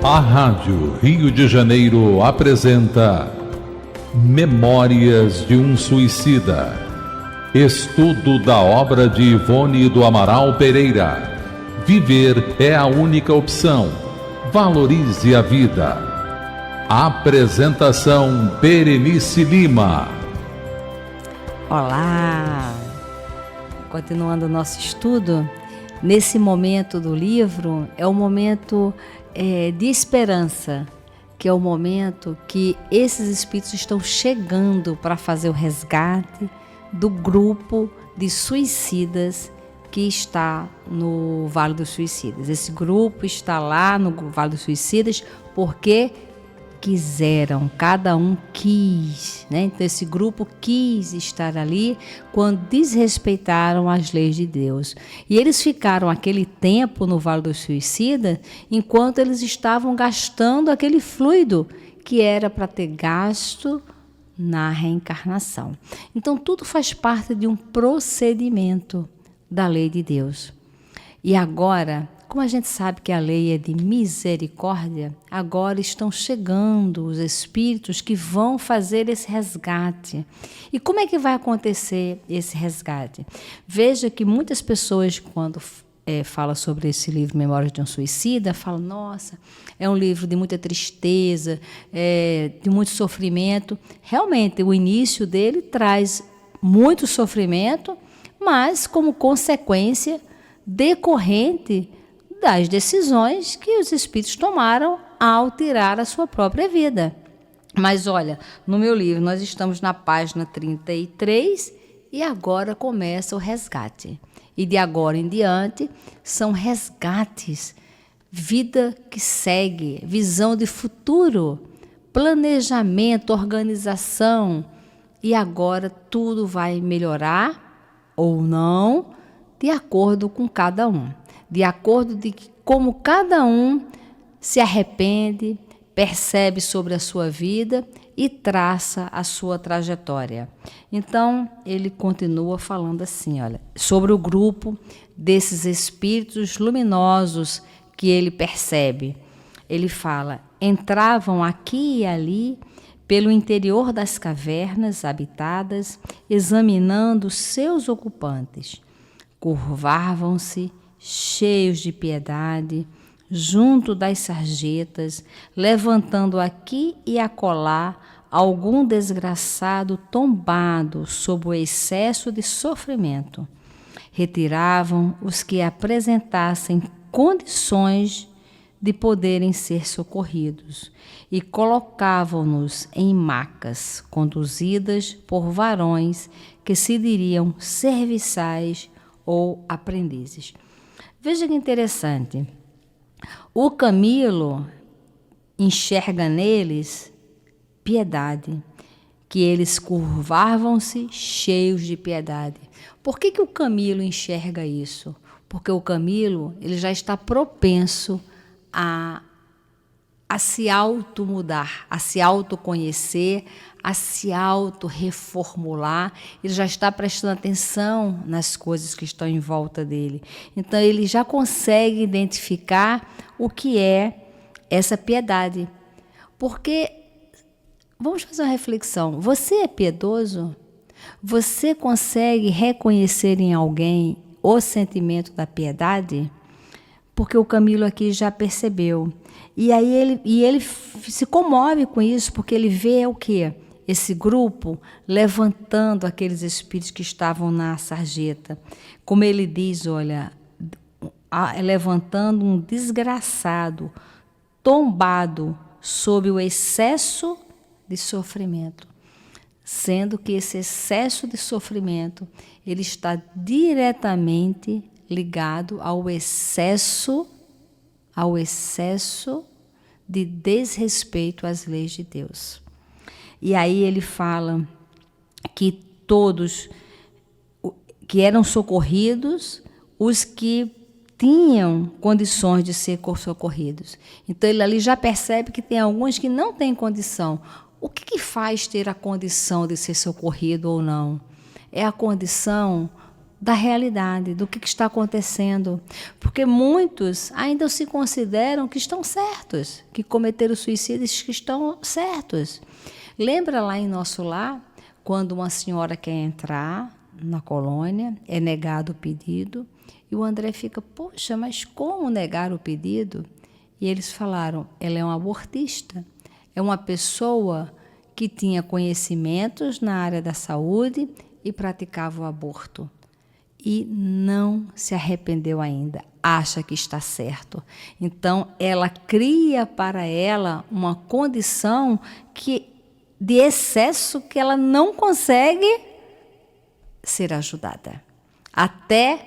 A Rádio Rio de Janeiro apresenta Memórias de um Suicida. Estudo da obra de Ivone do Amaral Pereira. Viver é a única opção. Valorize a vida. Apresentação Berenice Lima. Olá! Continuando o nosso estudo, nesse momento do livro, é um momento de esperança, que é o momento que esses espíritos estão chegando para fazer o resgate do grupo de suicidas que está no Vale dos Suicidas. Esse grupo está lá no Vale dos Suicidas porque quiseram, cada um quis, né? Então esse grupo quis estar ali quando desrespeitaram as leis de Deus. E eles ficaram aquele tempo no Vale dos Suicidas enquanto eles estavam gastando aquele fluido que era para ter gasto na reencarnação. Então tudo faz parte de um procedimento da lei de Deus. E agora, como a gente sabe que a lei é de misericórdia, agora estão chegando os espíritos que vão fazer esse resgate. E como é que vai acontecer esse resgate? Veja que muitas pessoas, quando falam sobre esse livro Memórias de um Suicida, falam, nossa, é um livro de muita tristeza, de muito sofrimento. Realmente, o início dele traz muito sofrimento, mas como consequência decorrente das decisões que os espíritos tomaram ao tirar a sua própria vida. Mas olha, no meu livro nós estamos na página 33 e agora começa o resgate. E de agora em diante são resgates, vida que segue, visão de futuro, planejamento, organização. E agora tudo vai melhorar ou não, de acordo com cada um. De acordo de como cada um se arrepende, percebe sobre a sua vida e traça a sua trajetória. Então, ele continua falando assim, olha, sobre o grupo desses espíritos luminosos que ele percebe. Ele fala, entravam aqui e ali pelo interior das cavernas habitadas, examinando seus ocupantes. Curvavam-se, cheios de piedade, junto das sarjetas, levantando aqui e acolá algum desgraçado tombado sob o excesso de sofrimento. Retiravam os que apresentassem condições de poderem ser socorridos e colocavam-nos em macas conduzidas por varões que se diriam serviçais ou aprendizes. Veja que interessante, o Camilo enxerga neles piedade, que eles curvavam-se cheios de piedade. Por que o Camilo enxerga isso? Porque o Camilo ele já está propenso a se auto-mudar, a se autoconhecer, a se auto-reformular. Ele já está prestando atenção nas coisas que estão em volta dele. Então, ele já consegue identificar o que é essa piedade. Porque, vamos fazer uma reflexão, você é piedoso? Você consegue reconhecer em alguém o sentimento da piedade? Porque o Camilo aqui já percebeu. E aí ele se comove com isso, porque ele vê o quê? Esse grupo levantando aqueles espíritos que estavam na sarjeta. Como ele diz, olha, levantando um desgraçado, tombado sob o excesso de sofrimento. Sendo que esse excesso de sofrimento, ele está diretamente ligado ao excesso de desrespeito às leis de Deus. E aí ele fala que todos que eram socorridos, os que tinham condições de ser socorridos. Então ele ali já percebe que tem alguns que não têm condição. O que faz ter a condição de ser socorrido ou não? É a condição da realidade, do que está acontecendo. Porque muitos ainda se consideram que estão certos, que cometeram suicídios que estão certos. Lembra lá em Nosso Lar, quando uma senhora quer entrar na colônia, é negado o pedido, e o André fica, poxa, mas como negar o pedido? E eles falaram, ela é uma abortista, é uma pessoa que tinha conhecimentos na área da saúde e praticava o aborto. E não se arrependeu ainda, acha que está certo. Então, ela cria para ela uma condição de excesso que ela não consegue ser ajudada. Até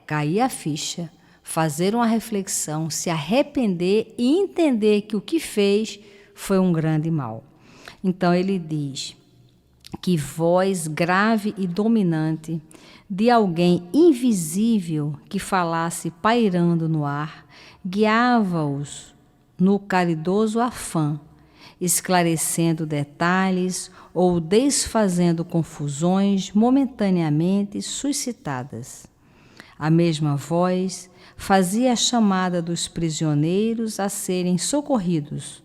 cair a ficha, fazer uma reflexão, se arrepender e entender que o que fez foi um grande mal. Então, ele diz que voz grave e dominante de alguém invisível que falasse pairando no ar, guiava-os no caridoso afã, esclarecendo detalhes ou desfazendo confusões momentaneamente suscitadas. A mesma voz fazia a chamada dos prisioneiros a serem socorridos,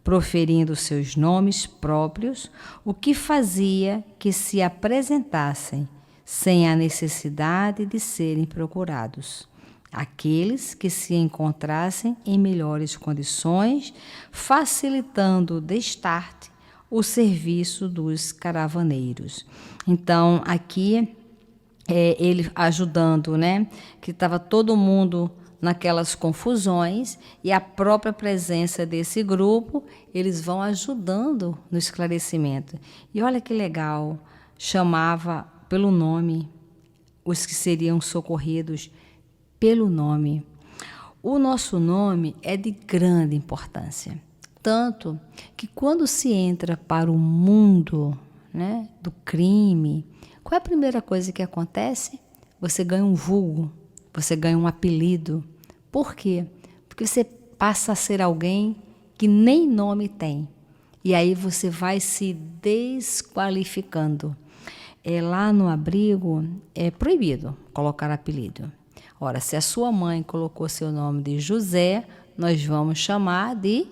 proferindo seus nomes próprios, o que fazia que se apresentassem, sem a necessidade de serem procurados, aqueles que se encontrassem em melhores condições, facilitando de start o serviço dos caravaneiros. Então, aqui, ele ajudando, né? Que estava todo mundo naquelas confusões, e a própria presença desse grupo, eles vão ajudando no esclarecimento. E olha que legal, chamava pelo nome os que seriam socorridos pelo nome. O nosso nome é de grande importância, tanto que quando se entra para o mundo, né, do crime, qual é a primeira coisa que acontece? Você ganha um vulgo, você ganha um apelido. Por quê? Porque você passa a ser alguém que nem nome tem. E aí você vai se desqualificando. Lá no abrigo é proibido colocar apelido. Ora, se a sua mãe colocou seu nome de José, nós vamos chamar de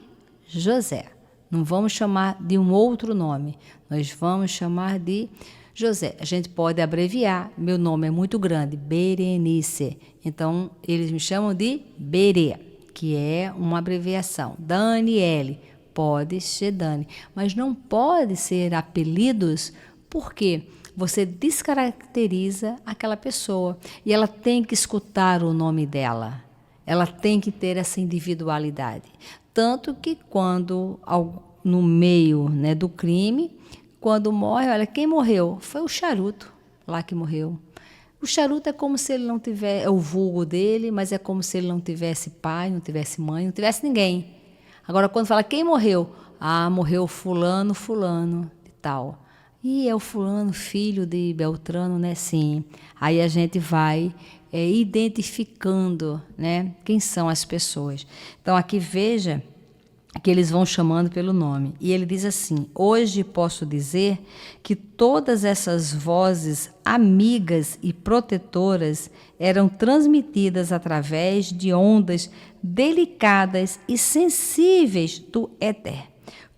José. Não vamos chamar de um outro nome. Nós vamos chamar de José. A gente pode abreviar. Meu nome é muito grande, Berenice. Então, eles me chamam de Berê, que é uma abreviação. Daniele, pode ser Dani. Mas não pode ser apelidos, porque você descaracteriza aquela pessoa. E ela tem que escutar o nome dela. Ela tem que ter essa individualidade. Tanto que quando, no meio, né, do crime, quando morre, olha, quem morreu? Foi o Charuto lá que morreu. O Charuto é como se ele não tivesse, é o vulgo dele, mas é como se ele não tivesse pai, não tivesse mãe, não tivesse ninguém. Agora, quando fala quem morreu? Ah, morreu fulano, fulano e tal. E é o fulano, filho de Beltrano, né? Sim. Aí a gente vai identificando, né, quem são as pessoas. Então, aqui veja que eles vão chamando pelo nome. E ele diz assim: hoje posso dizer que todas essas vozes amigas e protetoras eram transmitidas através de ondas delicadas e sensíveis do éter,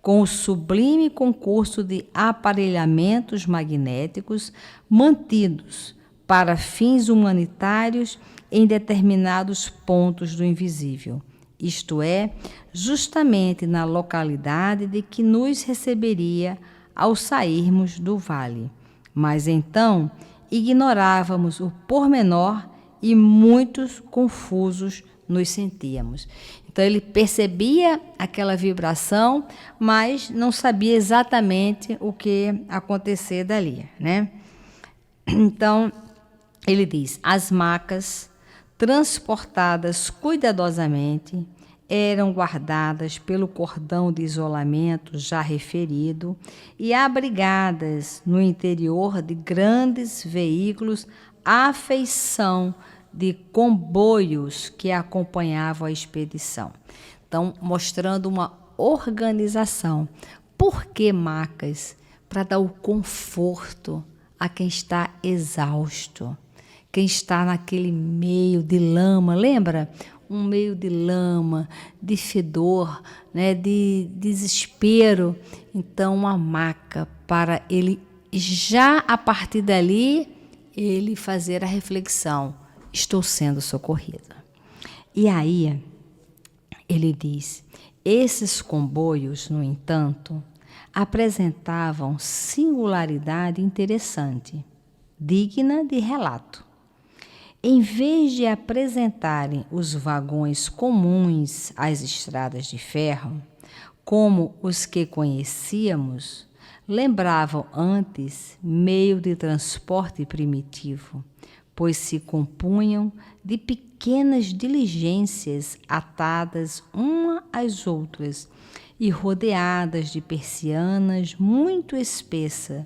com o sublime concurso de aparelhamentos magnéticos mantidos para fins humanitários em determinados pontos do invisível. Isto é, justamente na localidade de que nos receberia ao sairmos do vale. Mas então ignorávamos o pormenor e muitos confusos nos sentíamos. Então ele percebia aquela vibração, mas não sabia exatamente o que acontecer dali, né? Então ele diz: as macas, transportadas cuidadosamente, eram guardadas pelo cordão de isolamento já referido e abrigadas no interior de grandes veículos à feição de comboios que acompanhavam a expedição. Então, mostrando uma organização. Por que macas? Para dar o conforto a quem está exausto, quem está naquele meio de lama, lembra? Um meio de lama, de fedor, né? De desespero. Então, uma maca para ele, já a partir dali, ele fazer a reflexão: estou sendo socorrida. E aí, ele diz: esses comboios, no entanto, apresentavam singularidade interessante, digna de relato. Em vez de apresentarem os vagões comuns às estradas de ferro, como os que conhecíamos, lembravam antes meio de transporte primitivo, pois se compunham de pequenas diligências atadas uma às outras e rodeadas de persianas muito espessas,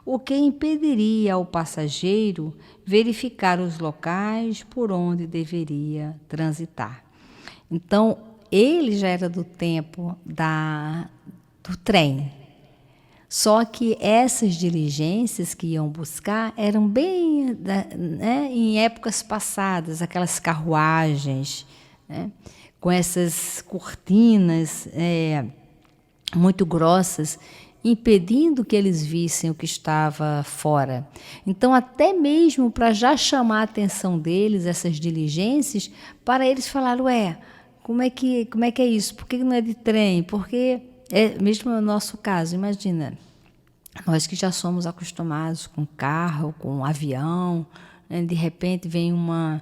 o que impediria ao passageiro verificar os locais por onde deveria transitar. Então, ele já era do tempo do trem. Só que essas diligências que iam buscar eram bem, né, em épocas passadas, aquelas carruagens, né, com essas cortinas muito grossas, impedindo que eles vissem o que estava fora. Então, até mesmo para já chamar a atenção deles, essas diligências, para eles falar: ué, como é que é isso? Por que não é de trem? Porque, mesmo no nosso caso, imagina, nós que já somos acostumados com carro, com avião, né, de repente vem uma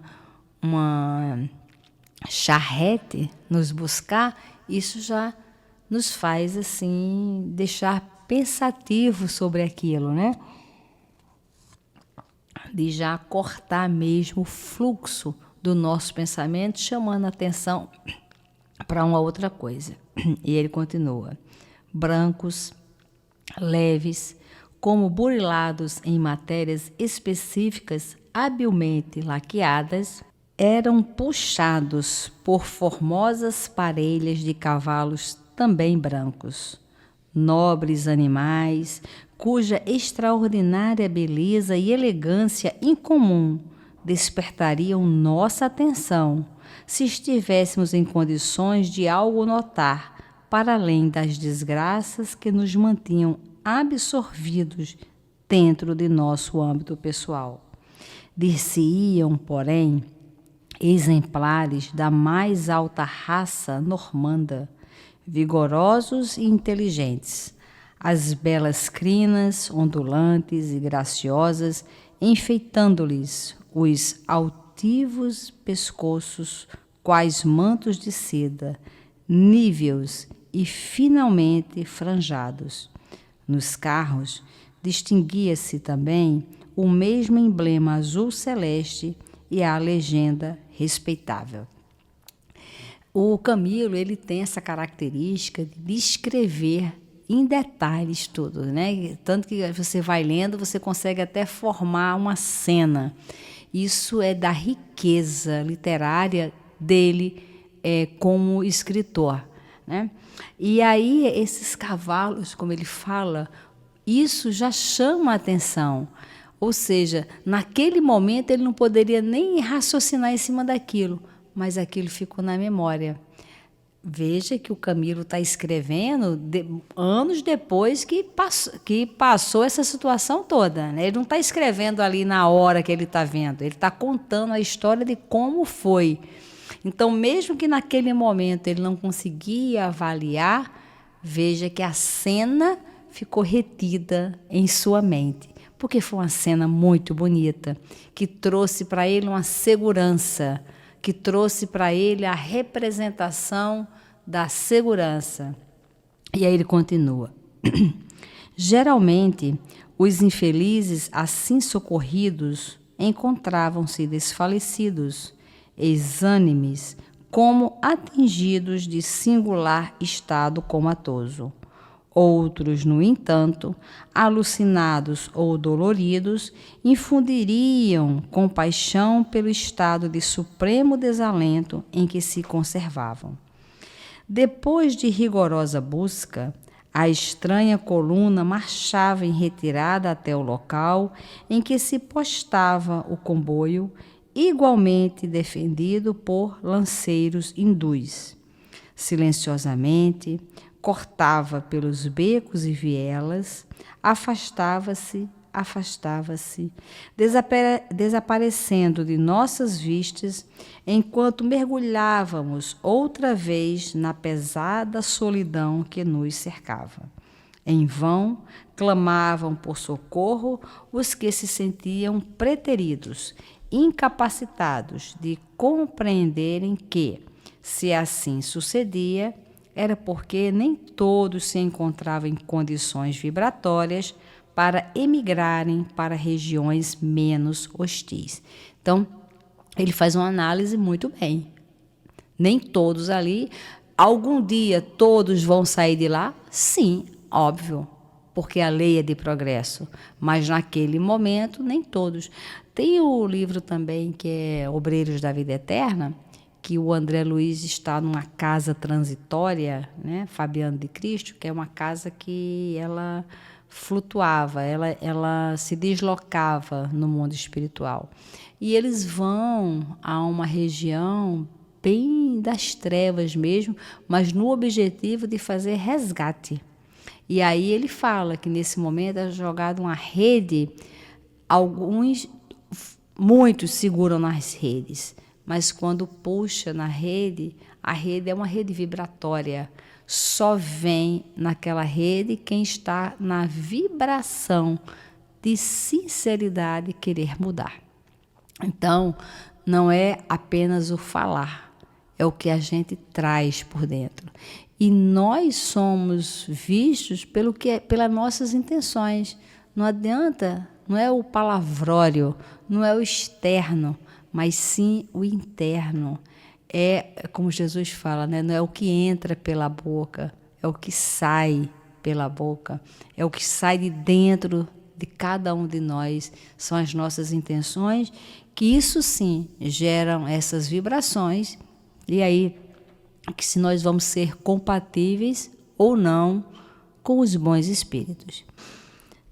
charrete nos buscar, isso já nos faz assim deixar pensativo sobre aquilo, né? De já cortar mesmo o fluxo do nosso pensamento, chamando a atenção para uma outra coisa. E ele continua: brancos, leves, como burilados em matérias específicas habilmente laqueadas, eram puxados por formosas parelhas de cavalos também brancos, nobres animais, cuja extraordinária beleza e elegância incomum despertariam nossa atenção se estivéssemos em condições de algo notar, para além das desgraças que nos mantinham absorvidos dentro de nosso âmbito pessoal. Dir-se-iam, porém, exemplares da mais alta raça normanda, vigorosos e inteligentes, as belas crinas, ondulantes e graciosas, enfeitando-lhes os altivos pescoços, quais mantos de seda, níveos e finalmente franjados. Nos carros distinguia-se também o mesmo emblema azul celeste e a legenda respeitável. O Camilo, ele tem essa característica de descrever em detalhes tudo, né? Tanto que você vai lendo, você consegue até formar uma cena. Isso é da riqueza literária dele como escritor, né? E aí, esses cavalos, como ele fala, isso já chama a atenção. Ou seja, naquele momento ele não poderia nem raciocinar em cima daquilo, mas aquilo ficou na memória. Veja que o Camilo está escrevendo anos depois que passou essa situação toda, né? Ele não está escrevendo ali na hora que ele está vendo, ele está contando a história de como foi. Então, mesmo que naquele momento ele não conseguia avaliar, veja que a cena ficou retida em sua mente, porque foi uma cena muito bonita, que trouxe para ele uma segurança, que trouxe para ele a representação da segurança. E aí ele continua: geralmente, os infelizes assim socorridos encontravam-se desfalecidos, exânimes, como atingidos de singular estado comatoso. Outros, no entanto, alucinados ou doloridos, infundiriam compaixão pelo estado de supremo desalento em que se conservavam. Depois de rigorosa busca, A estranha coluna marchava em retirada até o local em que se postava o comboio, igualmente defendido por lanceiros hindus. Silenciosamente, cortava pelos becos e vielas, afastava-se, desaparecendo de nossas vistas, enquanto mergulhávamos outra vez na pesada solidão que nos cercava. Em vão clamavam por socorro os que se sentiam preteridos, incapacitados de compreenderem que, se assim sucedia, era porque nem todos se encontravam em condições vibratórias para emigrarem para regiões menos hostis. Então, ele faz uma análise muito bem. Nem todos ali. Algum dia todos vão sair de lá? Sim, óbvio, porque a lei é de progresso. Mas naquele momento, nem todos. Tem o livro também que é Obreiros da Vida Eterna, que o André Luiz está numa casa transitória, né, Fabiano de Cristo, que é uma casa que ela flutuava, ela se deslocava no mundo espiritual. E eles vão a uma região bem das trevas mesmo, mas no objetivo de fazer resgate. E aí ele fala que nesse momento é jogada uma rede, muitos seguram nas redes, mas quando puxa na rede, a rede é uma rede vibratória. Só vem naquela rede quem está na vibração de sinceridade querer mudar. Então, não é apenas o falar, é o que a gente traz por dentro. E nós somos vistos pelas nossas intenções. Não adianta, não é o palavrório, não é o externo, mas sim o interno. É como Jesus fala, né? Não é o que entra pela boca, é o que sai pela boca, é o que sai de dentro de cada um de nós. São as nossas intenções, que isso sim geram essas vibrações, e aí que se nós vamos ser compatíveis ou não com os bons espíritos.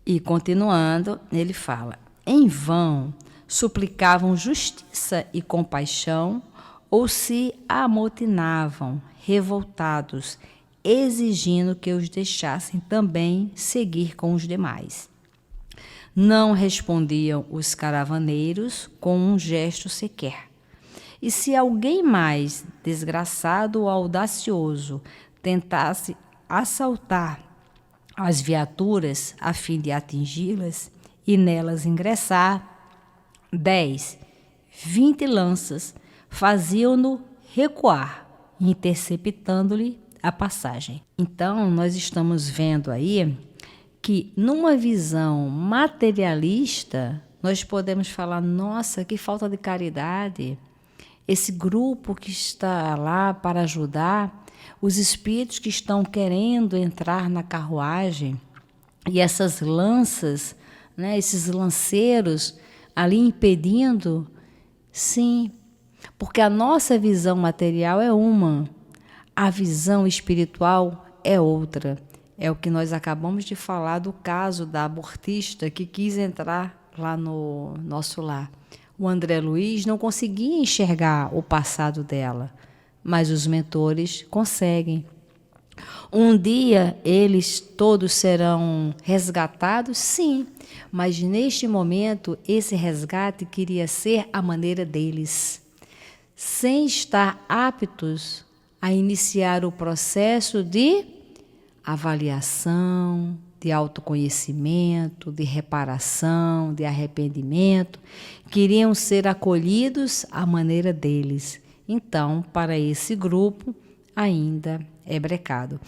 E continuando, ele fala: em vão suplicavam justiça e compaixão, ou se amotinavam, revoltados, exigindo que os deixassem também seguir com os demais. Não respondiam os caravaneiros com um gesto sequer. E se alguém mais desgraçado ou audacioso tentasse assaltar as viaturas a fim de atingi-las e nelas ingressar, 10, 20 lanças faziam-no recuar, interceptando-lhe a passagem. Então, nós estamos vendo aí que, numa visão materialista, nós podemos falar: nossa, que falta de caridade. Esse grupo que está lá para ajudar, os espíritos que estão querendo entrar na carruagem, e essas lanças, né, esses lanceiros ali impedindo. Sim, porque a nossa visão material é uma, a visão espiritual é outra. É o que nós acabamos de falar do caso da abortista que quis entrar lá no nosso lar. O André Luiz não conseguia enxergar o passado dela, mas os mentores conseguem. Um dia eles todos serão resgatados, sim, mas neste momento esse resgate queria ser à maneira deles, sem estar aptos a iniciar o processo de avaliação, de autoconhecimento, de reparação, de arrependimento. Queriam ser acolhidos à maneira deles. Então, para esse grupo, ainda é brecado.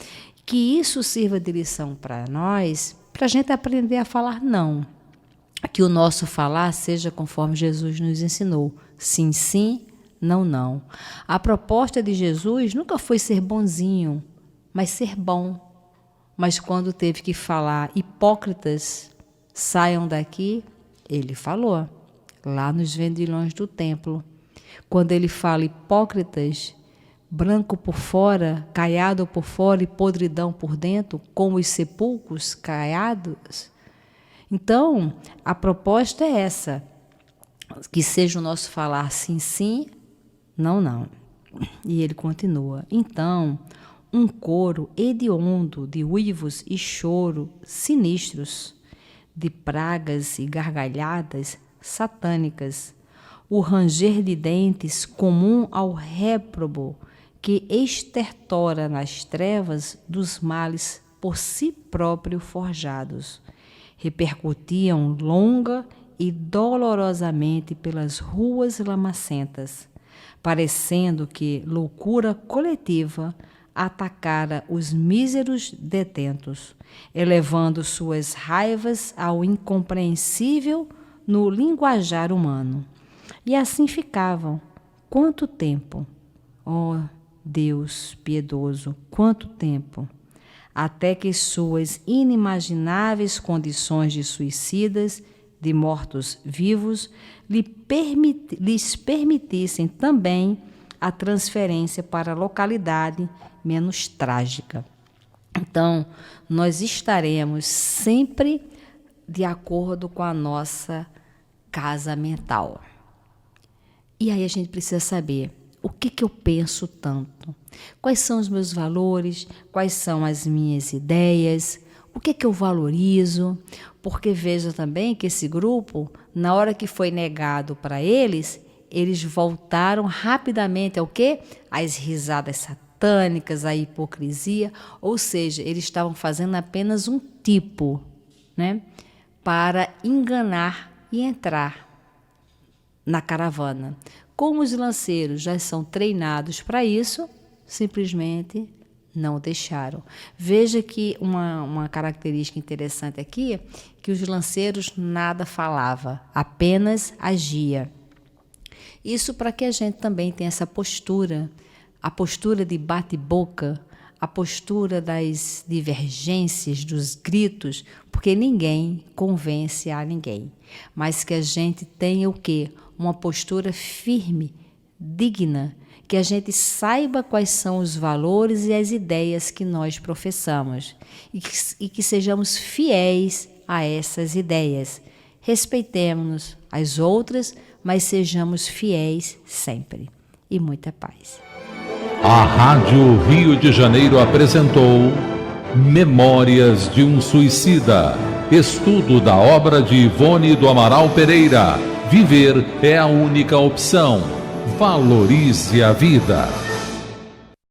Que isso sirva de lição para nós, para a gente aprender a falar não. Que o nosso falar seja conforme Jesus nos ensinou. Sim, sim, não, não. A proposta de Jesus nunca foi ser bonzinho, mas ser bom. Mas quando teve que falar: hipócritas, saiam daqui, ele falou, lá nos vendilhões do templo. Quando ele fala: hipócritas, branco por fora, caiado por fora e podridão por dentro, como os sepulcros caiados? Então, a proposta é essa, que seja o nosso falar sim, sim, não, não. E ele continua: então, um coro hediondo de uivos e choro sinistros, de pragas e gargalhadas satânicas, o ranger de dentes comum ao réprobo que estertora nas trevas dos males por si próprio forjados, repercutiam longa e dolorosamente pelas ruas lamacentas, parecendo que loucura coletiva atacara os míseros detentos, elevando suas raivas ao incompreensível no linguajar humano. E assim ficavam. Quanto tempo? Oh, Deus piedoso, quanto tempo? Até que suas inimagináveis condições de suicidas, de mortos-vivos, lhes permitissem também a transferência para a localidade menos trágica. Então, nós estaremos sempre de acordo com a nossa casa mental. E aí a gente precisa saber o que eu penso tanto, quais são os meus valores, quais são as minhas ideias, o que eu valorizo, porque veja também que esse grupo, na hora que foi negado para eles voltaram rapidamente ao quê? Às risadas satânicas, à hipocrisia, ou seja, eles estavam fazendo apenas um tipo, né, para enganar e entrar na caravana. Como os lanceiros já são treinados para isso, simplesmente não deixaram. Veja que uma característica interessante aqui, que os lanceiros nada falava, apenas agia. Isso para que a gente também tenha essa postura, a postura de bate-boca, a postura das divergências, dos gritos, porque ninguém convence a ninguém, mas que a gente tenha o quê? Uma postura firme, digna, que a gente saiba quais são os valores e as ideias que nós professamos e que sejamos fiéis a essas ideias. Respeitemos-nos as outras, mas sejamos fiéis sempre. E muita paz. A Rádio Rio de Janeiro apresentou Memórias de um Suicida, estudo da obra de Ivone do Amaral Pereira. Viver é a única opção. Valorize a vida.